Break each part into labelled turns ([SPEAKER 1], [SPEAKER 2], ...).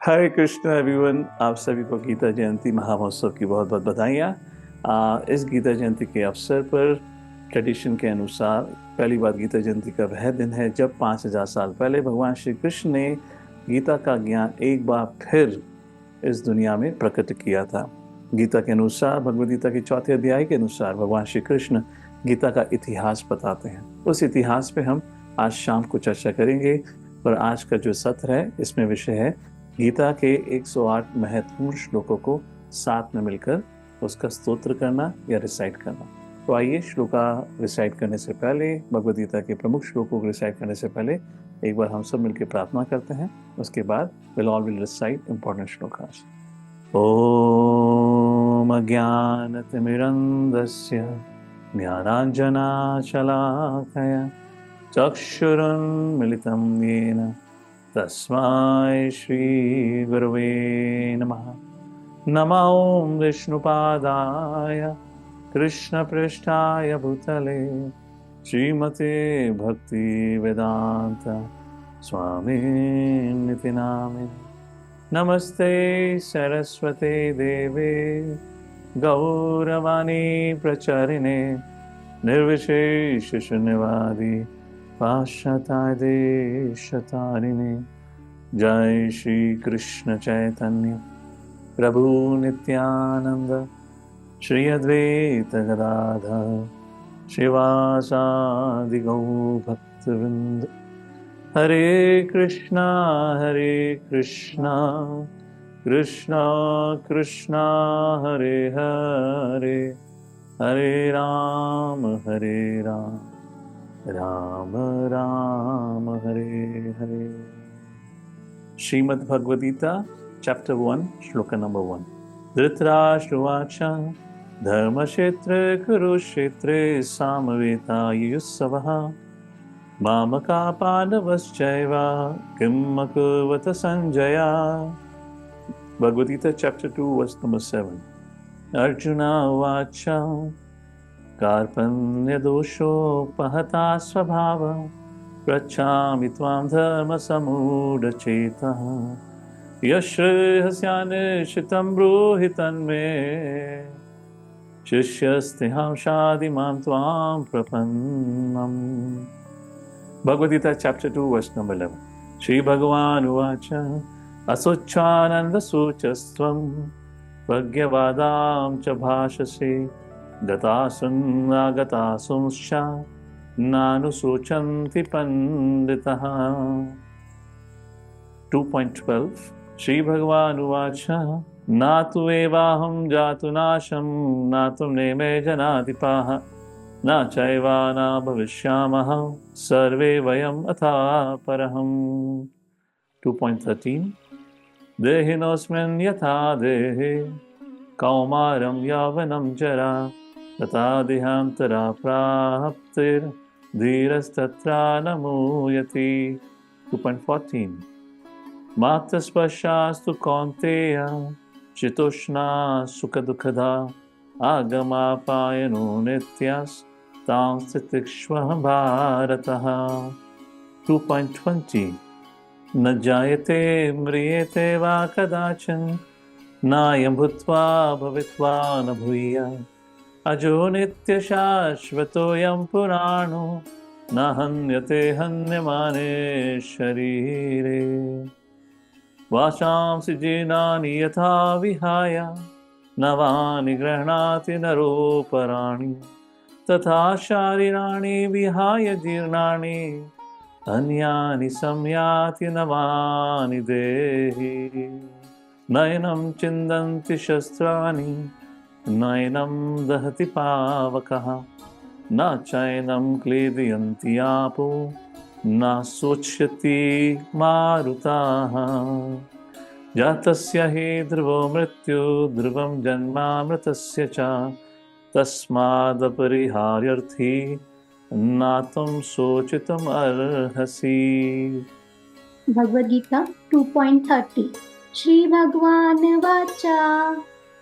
[SPEAKER 1] हरे कृष्ण एवरीवन, आप सभी को गीता जयंती महामहोत्सव की बहुत बहुत बधाइयाँ। इस गीता जयंती के अवसर पर ट्रेडिशन के अनुसार पहली बार गीता जयंती का वह दिन है जब 5000 साल पहले भगवान श्री कृष्ण ने गीता का ज्ञान एक बार फिर इस दुनिया में प्रकट किया था। गीता के अनुसार, भगवद गीता के 4थे अध्याय के अनुसार भगवान श्री कृष्ण गीता का इतिहास बताते हैं। उस इतिहास पे हम आज शाम को चर्चा करेंगे। पर आज का जो सत्र है इसमें विषय है गीता के 108 महत्वपूर्ण श्लोकों को साथ में मिलकर उसका स्तोत्र करना या रिसाइट करना। तो आइए, श्लोका रिसाइट करने से पहले, भगवद गीता के प्रमुख श्लोकों को रिसाइट करने से पहले एक बार हम सब मिलकर प्रार्थना करते हैं। उसके बाद we'll all will recite important shlokas. ओम अज्ञानतिमिरन्धस्य ज्ञानाञ्जनशलाकया चक्षुरुन्मिलितं येन तस्मै श्री गुरवे नमः। नमो विष्णुपादाय कृष्णपृष्ठाय भूतले श्रीमते भक्ति वेदांत स्वामिनिति नामिने। नमस्ते सरस्वते देवे गौरवाणी प्रचारिणे निर्विशेष शून्यवादी पाश्चात्य देशतारिणे। जय श्री कृष्ण चैतन्य प्रभु नित्यानंद श्री अद्वैत गदाधर श्रीवासादि गौ भक्तवृंद। हरे कृष्णा कृष्णा कृष्णा हरे हरे, हरे राम राम राम हरे हरे। श्रीमद् भगवद गीता चैप्टर 1 श्लोक नंबर 1। धृतराष्ट्रवाच धर्मक्षेत्रे कुरुक्षेत्रे सामवेतायुत्सवः मामका पांडवश्चैव किं अकुर्वत Sanjaya. Bhagavad Gita chapter 2 verse number 7। Arjuna उवाच कार्पण्यदोषोपहता स्वभावः पृच्छामि त्वां धर्मसम्मूढचेतः यश्रेयस्यान्वेषितं ब्रूहि तन्मे शिष्यस्तेऽहं शाधिमां त्वां प्रपन्नम्। Bhagavad Gita chapter 2 verse number 11। Shri भगवान उवाच असोच्छानन्दसूचस्त्वं प्रज्ञवादां च भाषसे गतासुन्नागतासुंश्च नानुशोचन्ति पंडितः। 2.12। श्री भगवान उवाच ना तु एवाहं जातु नाशं ना तुम नेमे जनाधिपाः न चैवा न भविष्यामः सर्वे वयम् अथा परहम्। 2.13। देहिनोऽस्मिन् यथा देहे कौमारं यौवनं जरा तथा देहान्तरा प्राप्तिर्धीरस्तत्र न मूयते। 2.14। मात्रस्पर्शास्तु कौन्तेय शीतोष्णा सुखदुःखदा आगमापायनो नित्यास्तां तितिक्ष्व भारतः। 2.20। न जायते म्रियते वा कदाचन नायं भूत्वा भवित्वा न भूयः अजो नित्यशाश्वतोऽयं पुराणो न हन्यते हन्यमाने शरीरे। वासांसि जीर्णानि यथा विहाय नवानि गृह्णाति नरोपराणि तथा शारीराणि विहाय जीर्णानि अन्यानि संयाति नवानि देहि। नयनं चिन्दन्ति शस्त्राणि नयनं दहति पावकः न चैनं क्लेदयन्ति आपो न शोच्यति मारुताः जातस्य हि ध्रुवो मृत्यु ध्रुवं जन्मामृतस्य च तस्मादपरिहार्यर्थी नातं शोचितुम् अर्हसि।
[SPEAKER 2] भगवद गीता 2.30 श्री भगवान वाचा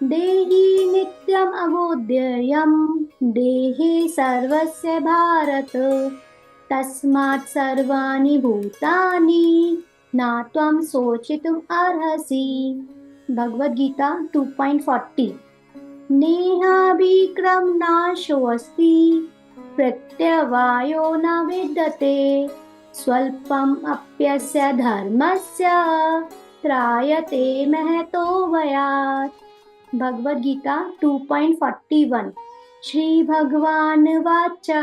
[SPEAKER 2] देहि नित्यम अबोध्ययम देहे सर्वस्य भारत तस्मात् सर्वाणि भूतानि न त्वं शोचितुम् अर्हसि। भगवद गीता 2.40 नेहाभिक्रम नाशोऽस्ति प्रत्यवायो न विद्यते स्वल्पम् अप्यस्य धर्मस्य त्रायते महतो भयात्। भगवद गीता 2.41 श्री भगवान वाचा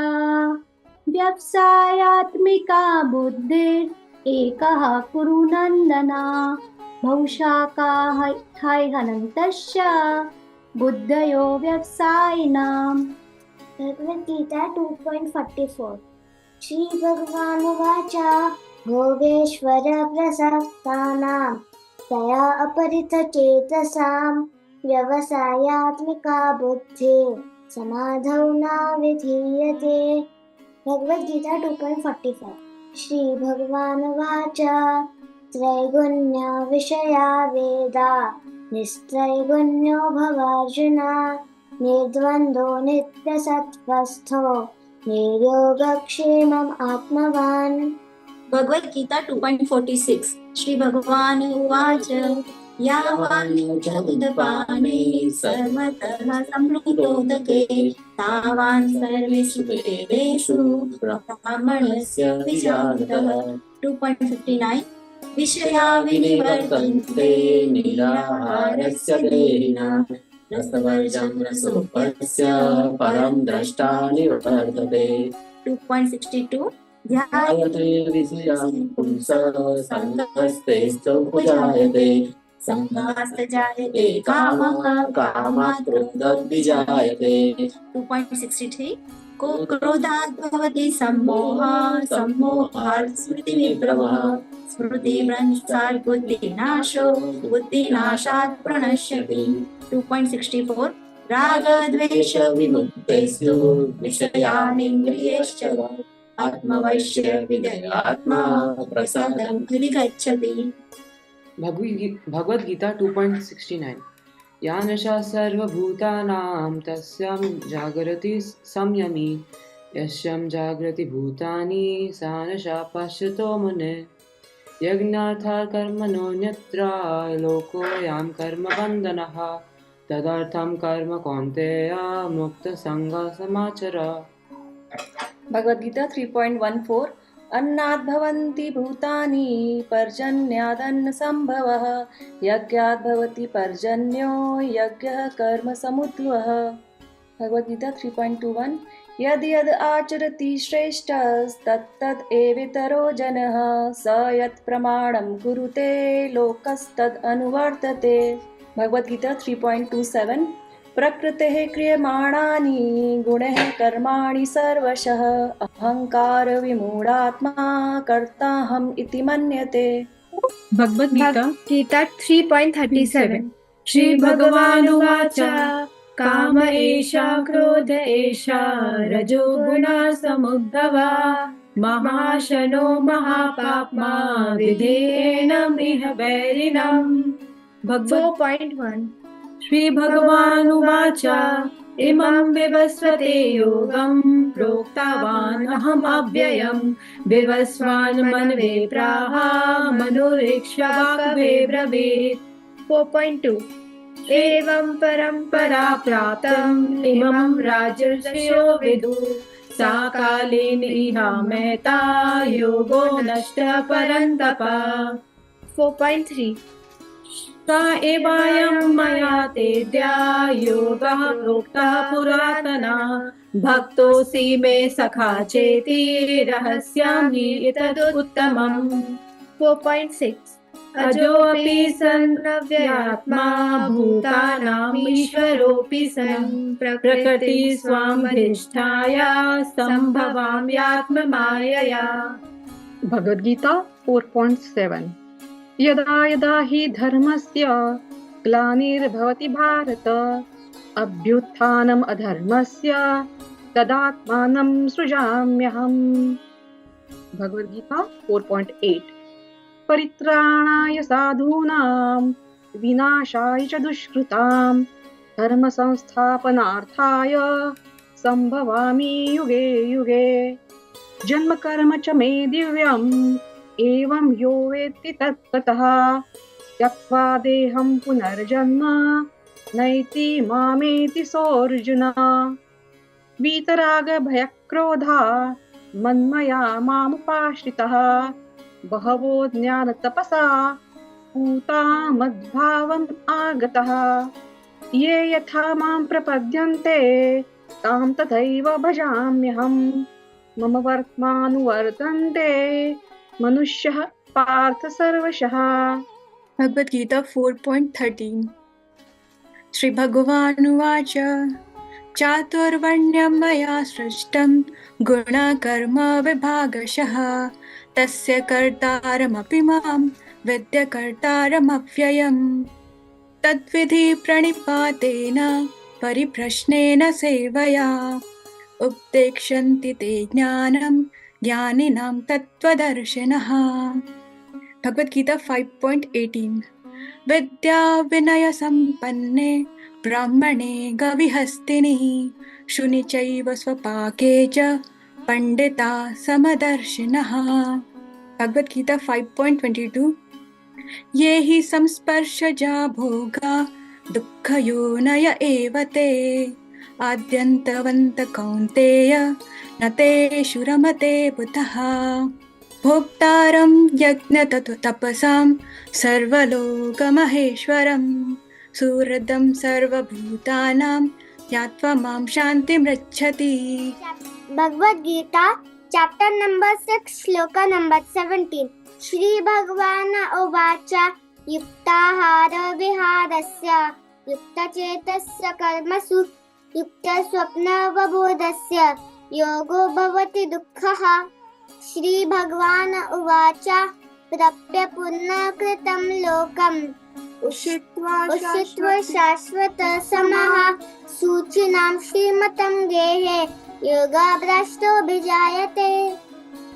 [SPEAKER 2] व्यवसायात्मिका बुद्धिः एकः कुरु नन्दना बहुशाखाः हनन्तश्च बुद्धयो व्यवसायिनाम्। भगवद गीता 2.44 श्री भगवान वाचा भोगेश्वर प्रसक्तानां तया अपरित चेतसां व्यवसायात्मिका बुद्धिः समाधौ न विधीयते। भगवद गीता 2.45 श्री भगवान वाचा त्रैगुण्य विषया वेदा निस्त्रैगुण्यो भवार्जुन निर्द्वन्द्वो नित्यसत्त्वस्थो निर्योगक्षेमम् आत्मवान्। भगवद गीता 2.46 श्री भगवान उवाच यावान् जगदपाने सर्वतः संप्लुतोदके तावान् सर्वेषु वेदेषु ब्राह्मणस्य विजातः। 2.59 विषया विनिवर्तन्ते निराहारस्य देहिनः रसवर्जं रसोपस्य परं द्रष्टा निवर्तते। 2.62 ध्यायते विषयान् पुंसः संगस्तेस्तुपजायते संगास्तजायते कामः कामात् क्रोधोद्विजायते। 2.63 को क्रोधात् भवति सम्मोहः सम्मोहात् स्मृतिविभ्रमः स्मृतिभ्रंशात् बुद्धिनाशो बुद्धिनाशात् प्रणश्यति। 2.64 रागद्वेष विमुक्तेषु विषयानिन्द्रियैश्च आत्मवश्य विदयात्मा प्रसादम् अधिगच्छति।
[SPEAKER 3] भगवद गीता 2.69 या नशा सर्वभूतानां तस्यां जागरति संयमी यस्यां जागृति भूतानि सा नशा पश्यतो मुने यज्ञार्थात् कर्मणोऽन्यत्र लोकोऽयं कर्मबन्धनः तदर्थं कर्म कौन्तेय मुक्तसङ्गः समाचर।
[SPEAKER 4] भगवद गीता 3.14 अन्नाद् भवन्ति भूतानि पर्जन्यादन्न संभवः यज्ञाद् भवति पर्जन्यो यज्ञः कर्म समुद्भवः। भगवद गीता 3.21 यद् यद् आचरति श्रेष्ठस्तत्तद् एवेतरो जनः स यत् प्रमाणं कुरुते लोकस्तद् अनुवर्तते। भगवद गीता 3.27 प्रकृतेः क्रियमाणानि गुणैः कर्माणि सर्वशः अहंकार विमूढात्मा कर्ताहम् इति मन्यते।
[SPEAKER 5] भगवद गीता 3.37
[SPEAKER 4] श्री भगवानुवाच
[SPEAKER 5] काम एषा क्रोध एषा रजोगुणा समुद्भवा महाशनो महापाप्मा विधेयेनम् इह वैरिणम्।
[SPEAKER 2] 4.1
[SPEAKER 5] श्री भगवानुवाच इमं विवस्वते योगं प्रोक्तवान् अहम् अव्ययम् विवस्वान् मनवे प्राह मनुरीक्ष्य वाक्वे ब्रवीत्।
[SPEAKER 2] 4.2
[SPEAKER 5] एवं परम्परा प्राप्तम् इमं राजर्षयो विदु सा कालेन इहा मेता योगो नष्टः परन्तप।
[SPEAKER 2] 4.3
[SPEAKER 5] सा एवायं मया तेद्या योगः प्रोक्तः पुरातनः भक्तोऽसि मे सखा चेति रहस्यं हि एतदुत्तमम्।
[SPEAKER 2] 4.6
[SPEAKER 5] अजोऽपि सन् अव्ययात्मा भूतानाम् ईश्वरोऽपि सन् प्रकृति स्वामधिष्ठाय सम्भवाम्यात्ममायया।
[SPEAKER 6] भगवद्गीता 4.7 यदा यदा हि धर्मस्य ग्लानिर्भवति भारत अभ्युत्थानम् अधर्मस्य तदात्मानं सृजाम्यहम्। भगवद्गीता 4.8 परित्राणाय साधूनां विनाशाय च दुष्कृतां धर्म संस्थापनार्थाय संभवामि युगे युगे। जन्म कर्म च मे दिव्यम् एवं यो वेत्ति तत्त्वतः त्यक्त्वा देहं पुनर्जन्म नैति मामेति सोऽर्जुन। वीतराग भयक्रोधा मन्मया मामुपाश्रितः बहवो ज्ञानतपसा पूता मद्भावम् आगतः। ये यथा मां प्रपद्यन्ते तां तथैव भजाम्यहम्। मम वर्त्मानुवर्तन्ते मनुष्यः पार्थ सर्वशः।
[SPEAKER 7] भगवद्गीता 4.13 श्री भगवानुवाच चातुर्वर्ण्यं मया सृष्टं गुणकर्म विभागशः तस्य कर्तारमपि मां विद्य कर्तारमव्ययम्। तद्विधि प्रणिपातेन परिप्रश्नेन सेवया उपदेक्ष्यन्ति ते ज्ञानं ज्ञानिनां तत्त्वदर्शिनः। भगवद्गीता 5.18 विद्या विनय संपन्ने ब्राह्मणे गविहस्तिनि शुनि चैव स्वपाके च पंडिता समदर्शिनः। भगवद्गीता 5.22 ये हि संस्पर्शजा भोगा दुःखयोनय एव ते आद्यन्तवन्त कौन्तेय न तेषु रमते बुधः। भोक्तारं यज्ञतपसां सर्वलोकमहेश्वरं सुहृदं सर्वभूतानां ज्ञात्वा मां शान्तिमृच्छति।
[SPEAKER 8] Bhagavad Gita, chapter number 6, shloka number 17. Shri Bhagavan Uvacha Yuktahara Viharasya Yuktachetasya Karmasu Yuktaswapna Vabodhasya Yogo Bhavati Dukkhaha. Shri Bhagavan Uvacha Prapya Punna Kritam Lokam Ushitva Shashvata Samaha Suchinam Shrimatam Gehe Yoga Brashto Bijayate.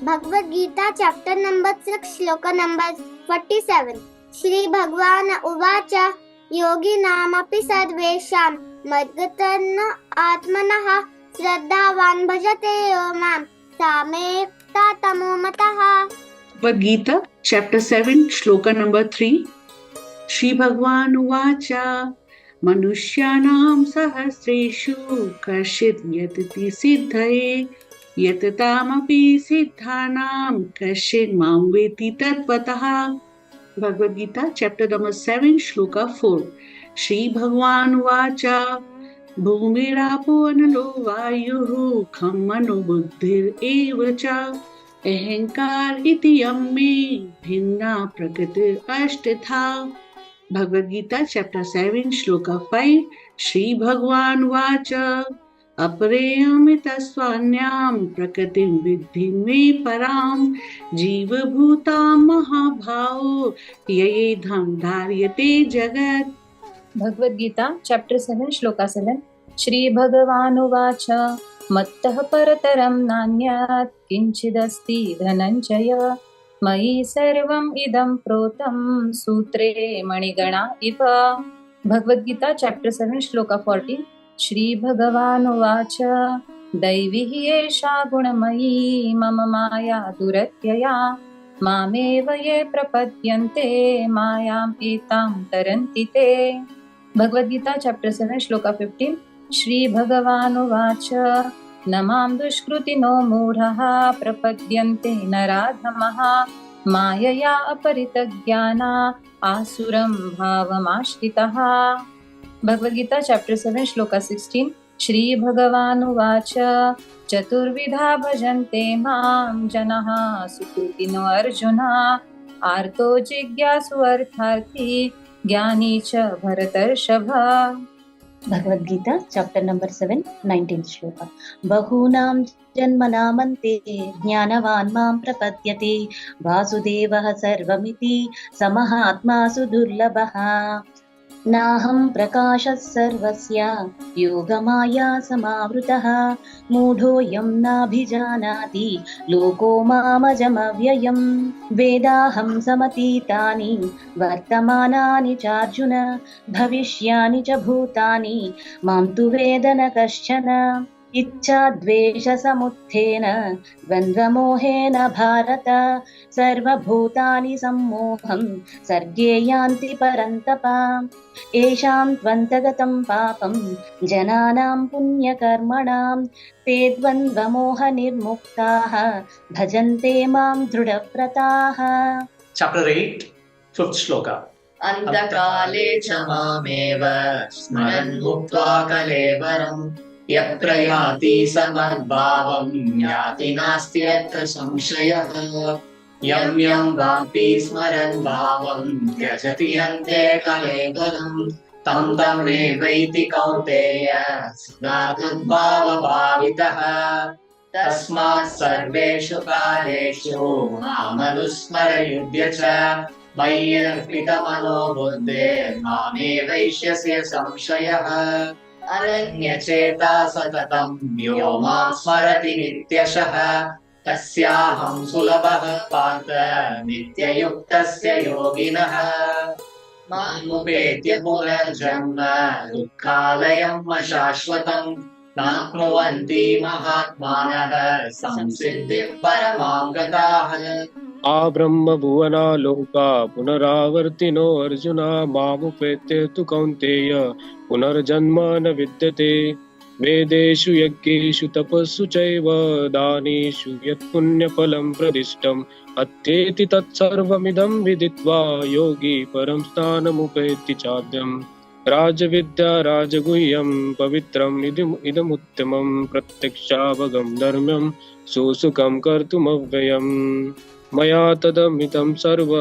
[SPEAKER 8] Bhagavad Gita chapter number 6 shloka number 47. Shri Bhagavan Uvacha Yogi Namapi Sarvesham Madgatanna Atmanaha Shraddhavan Bhajate Yomam Samekta Tamomataha.
[SPEAKER 9] Bhagavad Gita chapter 7 shloka number 3 Shri Bhagavan Uvacha Manushyanam sahasreshu kashit yatati siddhaye yatatamapi siddhanam kashit mam veti tattvataha. Bhagavad Gita chapter number 7 shloka 4 Shri Bhagavan Uvacha Bhumirapo analo vayuhu kham mano buddhir evacha अहंकार इति यम्मे भिन्ना प्रकृति अष्टथा. Bhagavad Gita chapter 7 shloka 5 Shri Bhagavan Vacha अपरेयमितस्वान्यां प्रकृतिं विद्धि मे परां जीव भूतां महाभावो ययेधं धार्यते जगत्.
[SPEAKER 4] Bhagavad Gita chapter 7 shloka 7 Shri Bhagavan मत्तः परतरं नान्यत् किंचिदस्ति धनञ्जय मयि सर्वम् इदं प्रोतं सूत्रे मणिगणा इव. Bhagavad Gita chapter 7 shloka 40 Shri Bhagavan Uvacha दैवी हि एषा गुणमयी मम माया दुरत्यया मामेव ये प्रपद्यन्ते मायाम् एतां तरन्ति ते. Bhagavad Gita chapter 7 shloka 15 Shri Bhagavan Uvacha नमां दुष्कृतिनो मूढः प्रपद्यन्ते नराधमः मायया अपरितज्ञाना आसुरं भावमाश्रितः. Bhagavad Gita chapter 7 shloka 16 Shri Bhagavan Uvacha चतुर्विधा भजन्ते मां जनः सुकृतिनो अर्जुना आर्तो जिज्ञासु अर्थार्थी ज्ञानी च भरतर्षभ. भगवद्गीता चैप्टर नंबर 7 19th श्लोक बहूनां जन्मनामन्ते ज्ञानवान् मां प्रपद्यते वासुदेवः सर्वमिति समहात्मा सुदुर्लभः नाहं प्रकाशः सर्वस्य योगमाया समावृतः मूढोऽयं नाभिजानाति लोको मामजमव्ययम् वेदाहं समतीतानि वर्तमानानि चार्जुन भविष्यानि च भूतानि मां तु वेद न कश्चन इच्छाद्वेषसमुत्थेन द्वन्द्वमोहेन भारत सर्वभूतानि सम्मोहं सर्गे यान्ति परन्तप येषां त्वन्तगतं पापं जनानां पुण्यकर्मणां ते द्वन्द्वमोहनिर्मुक्ताः भजन्ते मां दृढव्रताः।
[SPEAKER 10] Chapter 8, 5th shloka.
[SPEAKER 11] अंतकाले च मामेव स्मरन् मुक्त्वा कलेवरम् यप्रयाति समद्भावम् याति नास्ति यत्र संशयः यं यं वापि स्मरन् भावम् त्यजति हन्ते कलेवरम् तं तमेवैति कौन्तेय सदा तद्भावभावितः तस्मात् सर्वेषु कालेषु मामनुस्मरयुध्य च मयि अर्पितमनो बुद्धिर्मामेवैष्यस्य संशयः अनन्यचेता सततं यो मां स्मरति नित्यशः तस्याहं सुलभः पार्थ नित्ययुक्तस्य योगिनः मामुपेत्य पुनर्जन्म दुःखालयम् अशाश्वतम् नाप्नुवन्ति महात्मानः संसिद्धिं परमां गताः
[SPEAKER 12] आब्रह्म भुवना लोका पुनरावर्तिनो अर्जुना मामुपेत्य तु कौन्तेय पुनर्जन्म न विद्यते वेदेषु यज्ञेषु तपस्सु चैव दानेषु यत् पुण्यफलं प्रदिष्टम् अत्येति तत्सर्वमिदं विदित्वा योगी परं स्थानमुपैति चाद्यम् राजविद्या राजगुह्यं पवित्रम् इदमुत्तमं प्रत्यक्षावगं धर्म्यं सुसुखं कर्तुमव्ययम् मया तदमितं सर्व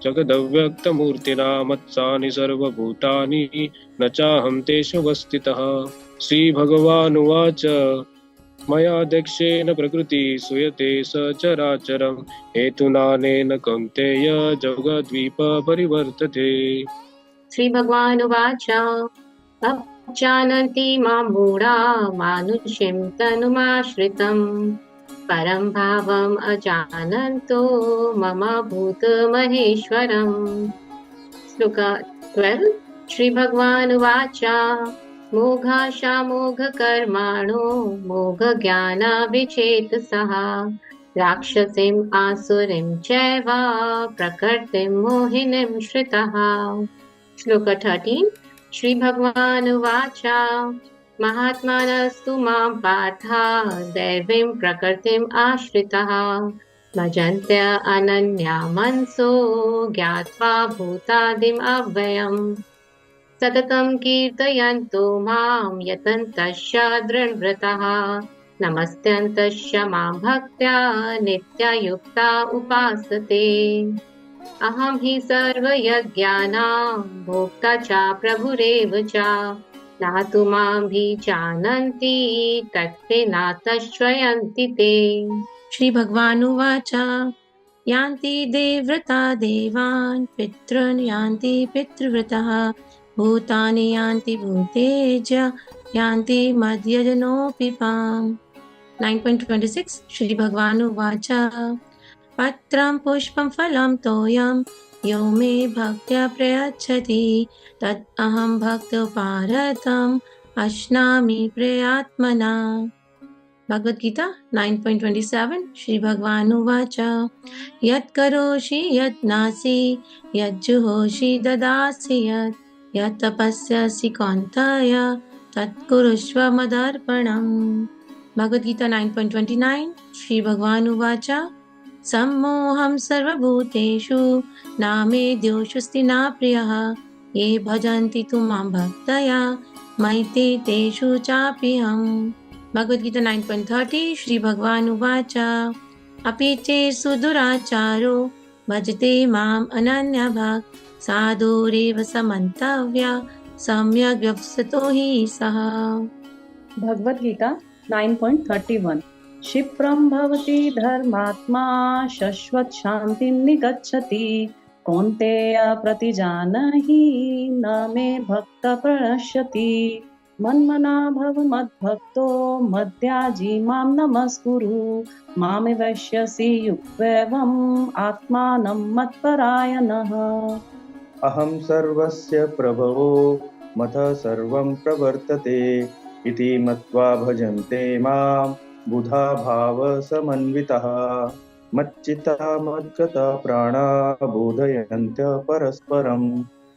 [SPEAKER 12] जगदव्यक्तमूर्तिना मत्सानि सर्वभूतानि न चाहं तेषु वस्थितः। श्रीभगवानुवाच मया दक्षेण प्रकृति सूयते सचराचरं हेतुनानेन कौन्तेय जगद्वीप परिवर्तते।
[SPEAKER 5] श्री भगवानुवाच जानन्ति मां मूढा मानुष्यं तनुमाश्रितं परं भावम् अजानन्तो मम भूतमहेश्वरम्। श्लोक 12 श्री भगवानुवाच मोघाशामोघकर्माणो मोघज्ञानाविचेतसः राक्षसीम् आसुरीं चैव प्रकृतिं मोहिनीं श्रितः। श्लोक 13 श्री भगवानुवाच महात्मानस्तु मां पार्था दैवीं प्रकृतिम् आश्रितः भजन्त्य अनन्या मनसो ज्ञात्वा भूतादिम् अव्ययम् सततं कीर्तयन्तो मां यतन्तश्च दृढव्रतः नमस्त्यन्तश्च मां भक्त्या नित्ययुक्ता उपासते। अहं हि सर्वयज्ञानां भोक्ता च प्रभुरेव च नातु मां जानन्ति तत्ते नातश्वयन्ति ते। श्री भगवानुवाच यान्ति देवव्रता देवान् पितॄन् यान्ति पितृव्रतः भूतानि यान्ति भूतेज यान्ति मध्यजनोऽपि पाम्। 9.26 श्री भगवानुवाच पत्रं पुष्पं फलं तोयं यो मे भक्त्या प्रयच्छति तद् अहं भक्तोपारतम् अश्नामि प्रयात्मना। भगवद गीता 9.27 श्री भगवानुवाच यत् करोषि यत् नासि यत् जुहोषि ददासि यत् तपस्यसि कौन्तेय तत् कुरुष्व मदर्पणम्। भगवद गीता 9.29 श्री भगवानुवाच सम्मोहं सर्वभूतेषु नामे द्योषस्ति न प्रियः ये भजन्ति तु मां भक्त्या मयि तेषु चाप्यहम्। भगवद गीता 9.30 श्री भगवानुवाच अपि चेत् सुदुराचारो भजते माम् अनन्यभाक् साधुरेव समन्तव्य सम्यग् व्यवसितो हि सः।
[SPEAKER 4] भगवद गीता 9.31 क्षिप्रं भवति धर्मात्मा शाश्वत शान्तिं निगच्छति कौन्तेय प्रतिजानहि न मे भक्त प्रणश्यति मन्मना भव मद्भक्तो मद्याजी मां नमस्कुरु मामे वैश्यसि युक्तेवम् आत्मानं मत्परायणः।
[SPEAKER 13] अहं सर्वस्य प्रभवो मतः सर्वं प्रवर्तते इति मत्वा भजन्ते मां बुधा भावसमन्वितः मच्चित्ता मद्गता प्राणा बोधयन्त्य परस्परं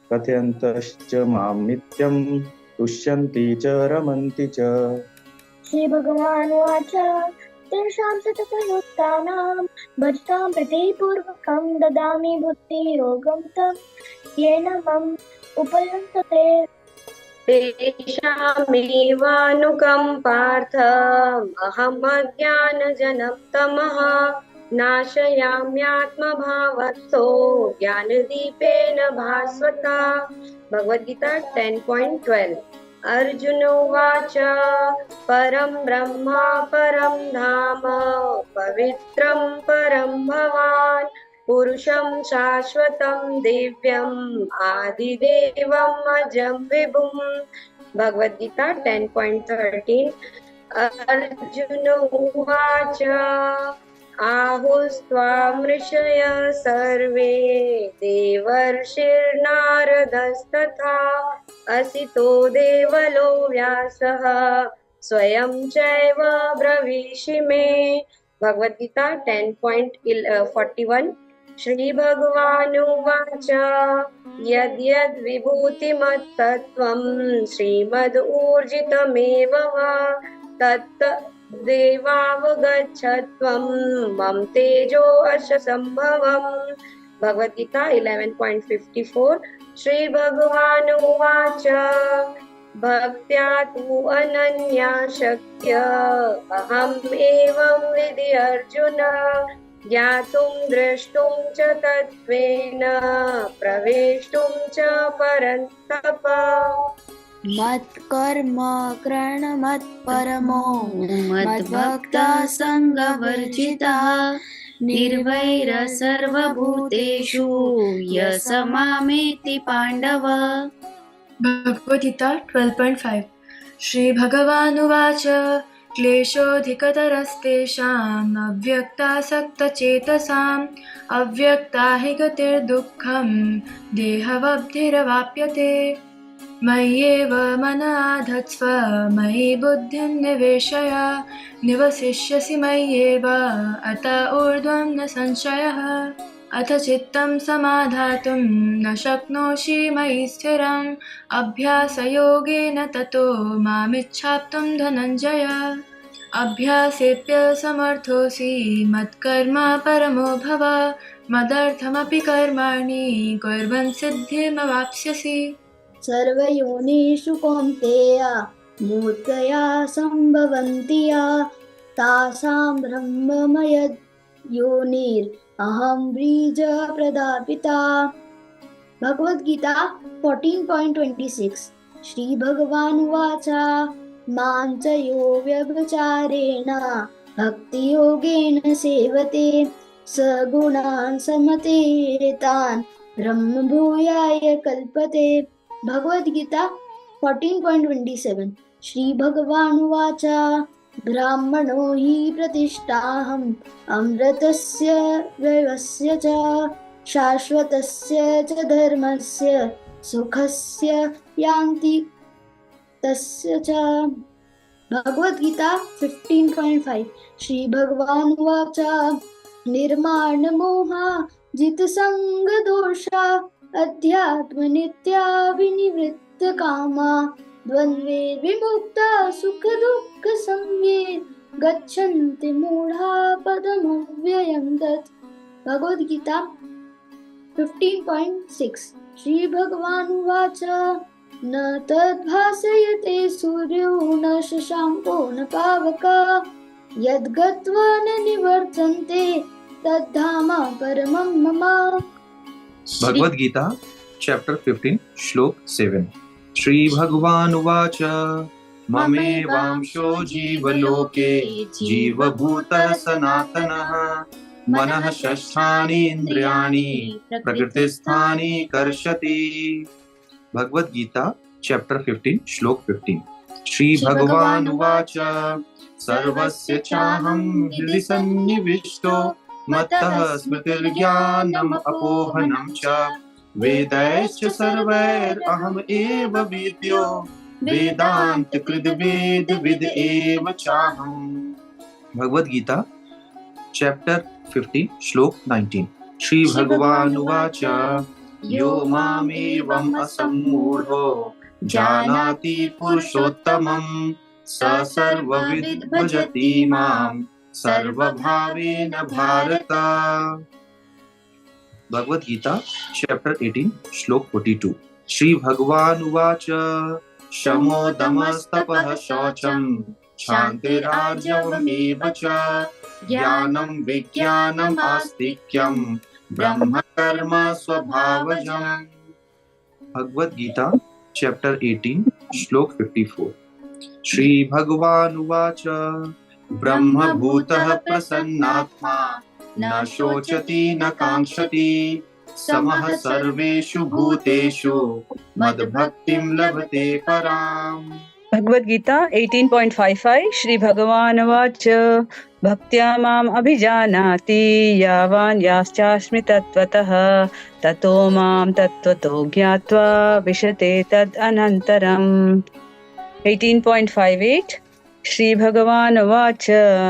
[SPEAKER 13] कथयन्तश्च मां नित्यं तुष्यन्ति च रमन्ति च।
[SPEAKER 8] श्रीभगवानुवाच तेषां सततयुक्तानां भजतां प्रीतिपूर्वकं ददामि बुद्धियोगं तं येन मम उपलभ्यते।
[SPEAKER 5] तेषामेवानुकम्पार्थमहम् अज्ञानजनं तमः नाशयाम्यात्मभावस्थो ज्ञानदीपेन भास्वता। भगवद्गीता 10.12। अर्जुन उवाच परं ब्रह्मा परं धाम पवित्रं परं भवान् पुरुषं शाश्वतं दिव्यम् आदिदेवम् अजं विभुम्। भगवद्गीता 10.13। अर्जुन उवाच आहुस्त्वां ऋषयः सर्वे देवर्षिर्नारदस्तथा असितो देवलो व्यासः स्वयं चैव ब्रवीषि मे। भगवद्गीता 10.41। श्रीभगवानुवाच यद्यद् विभूतिमत्तत्त्वं श्रीमदूर्जितमेव वा तत् देवावगच्छत्वं मम तेजो असम्भवम्। भगवद्गीता 11.54। श्रीभगवानुवाच भक्त्या तु अनन्या शक्य अहम् एवं विधि अर्जुन ज्ञातुं द्रष्टुं च तत्त्वेन प्रवेष्टुं च परन्तप।
[SPEAKER 7] मत्कर्म करणमत्परमो मद्भक्ता सङ्गवर्जितः निर्वैरः सर्वभूतेषु यः स मामेति पाण्डव।
[SPEAKER 2] भगवद्गीता 12.5 श्रीभगवानुवाच क्लेशोऽधिकतरस्तेषाम् अव्यक्तासक्तचेतसाम् अव्यक्ता हि गतिर्दुःखम् देहवद्भिरवाप्यते मय्येव मन आधत्स्व मयि बुद्धिं निवेशय निवसिष्यसि मय्येव अत ऊर्ध्वं न संशयः अथ चित्तं समाधातुं न शक्नोषि मयि स्थिरम् अभ्यासयोगेन ततो मामिच्छाप्तुं धनञ्जय अभ्यासेऽप्यसमर्थोऽसि मत्कर्म परमो भव मदर्थमपि कर्माणि कुर्वन् सिद्धिमवाप्स्यसि।
[SPEAKER 8] सर्वयोनिषु कौन्तेय मूर्तया सम्भवन्ति या तासां ब्रह्ममय योनिरहं बीजप्रदापिता। भगवद्गीता 14.26 श्रीभगवानुवाच मां च यो व्यभिचारेण भक्तियोगेन सेवते सगुणान् समतीतान् ब्रह्मभूयाय कल्पते। भगवद्गीता 14.27 श्रीभगवानुवाच ब्राह्मणो हि प्रतिष्ठाहम् अमृतस्य व्यवस्य च शाश्वतस्य च धर्मस्य सुखस्य यान्ति तस्य च। भगवद्गीता 15.5 श्रीभगवानुवाच निर्माणमोहा जितसङ्गदोषा अध्यात्मनित्या विनिवृत्तकामा द्वन्द्वे विमुक्ता सुखदुःखसंज्ञे गच्छन्ति मूढा पदमव्ययं तत्। भगवद्गीता 15.6 श्रीभगवानुवाच न तद्भासयते सूर्यो न शशाङ्को न पावकः यद्गत्वा न निवर्तन्ते तद्धाम परमं मम।
[SPEAKER 14] भगवद गीता चैप्टर 15 श्लोक 7
[SPEAKER 13] श्रीभगवानुवाच ममेवांशो जीवलोके जीवभूतः सनातनः मनः षष्ठानि इन्द्रियाणि प्रकृतिस्थानि कर्षति। भगवद गीता चैप्टर 15 श्लोक 15। श्री भगवानुवाच सर्वस्य चाहं हृदि सन्निविष्टो मत्तः स्मृतिर्ज्ञानम् अपोहनं च वेदैश्च सर्वैरहम् एव वेद्यो वेदांत कृद वेद विद एव चाहम्। भगवद गीता चैप्टर 50 श्लोक 19। श्री भगवानुवाच यो मामेवम् असम्मूढो जानाति पुरुषोत्तमं स सर्वविद् भजति मां सर्वभावेन भारत। भगवद गीता चैप्टर 18 श्लोक 42। श्री भगवानुवाच शमो दमस्तपः शौचं क्षान्तिरार्जवमेव च ज्ञानं विज्ञानम् आस्तिक्यं ब्रह्म कर्म स्वभावजम्। भगवद गीता चैप्टर 18 श्लोक 54। श्री भगवानुवाच ब्रह्मभूतः प्रसन्नात्मा न शोचति न काङ्क्षति समः सर्वेषु भूतेषु मद्भक्तिं लभते पराम्।
[SPEAKER 4] भगवद गीता 18.55 श्री भगवानुवाच भक्त्या माम् अभिजानाति यावान् याश्चास्मि तत्त्वतः ततो मां तत्त्वतो ज्ञात्वा विशते तद् अनन्तरम्। 18.58 श्री भगवानुवाच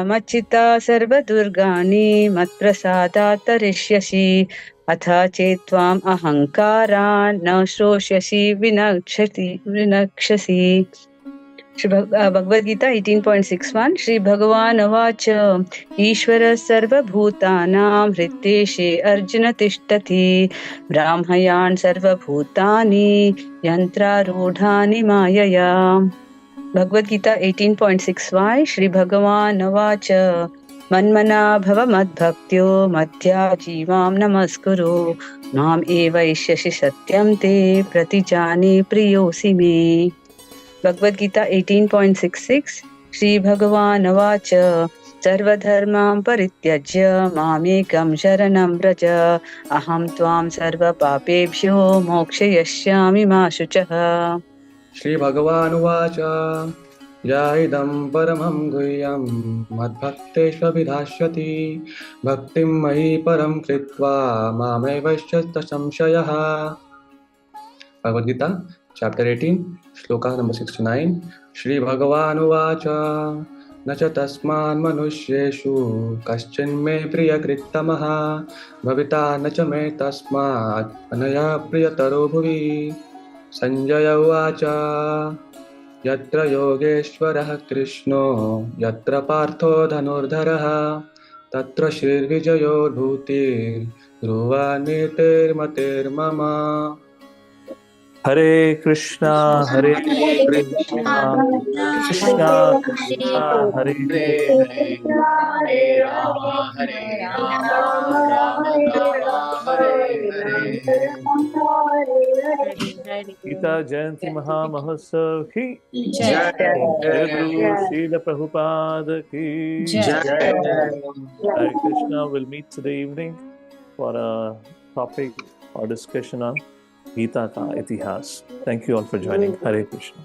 [SPEAKER 4] मच्चित्ता सर्वदुर्गाणि मत्प्रसादात् तरिष्यसि अथ चेत् त्वाम् अहङ्कारान् न श्रोष्यसि विनक्ष्यसि। भगवद गीता 18.61 श्री भगवानुवाच ईश्वर सर्वभूतानां हृद्देशे अर्जुन तिष्ठति ब्राह्मयान् सर्वभूतानि यन्त्रारूढानि मायया। भगवद गीता 18.65 श्री भगवानुवाच मन्मना भव मद्भक्त्यो मध्याजी मां नमस्कुरु माम् एवैष्यसि सत्यं ते प्रतिजाने प्रियोऽसि मे। भगवद गीता 18.66 श्री भगवानुवाच सर्वधर्मान् परित्यज्य मामेकं शरणं व्रज अहं त्वां सर्वपापेभ्यो मोक्षयिष्यामि मा शुचः।
[SPEAKER 13] श्री भगवानुवाच या इदं परमं गुह्यं मद्भक्तेष्वभिधास्यति भक्तिं मयि परं कृत्वा मामेवैष्यति संशयः। भगवद गीता चैप्टर 18 श्लोका नंबर 69। श्री भगवानुवाच न च तस्मान् मनुष्येषु कश्चिन्मे प्रियकृत्तमः भविता न च मे तस्मात् अनया प्रियतरो भुवि। संजय उवाच यत्र योगेश्वरः कृष्णो यत्र पार्थो धनुर्धरः तत्र श्रीर्विजयोर्भूतिर्ध्रुवा नीतिर्मतिर्मम।
[SPEAKER 1] हरे कृष्णा कृष्णा कृष्णा हरे
[SPEAKER 11] हरे राम हरे राम राम राम हरे
[SPEAKER 1] गीता जयंती महामहोत्सव की
[SPEAKER 11] जय।
[SPEAKER 1] गुरु श्रील प्रभुपाद की
[SPEAKER 11] जय।
[SPEAKER 1] Hare Krishna will meet today evening for a topic or discussion on Gita ka Itihas. Thank you all for joining. Hare Krishna.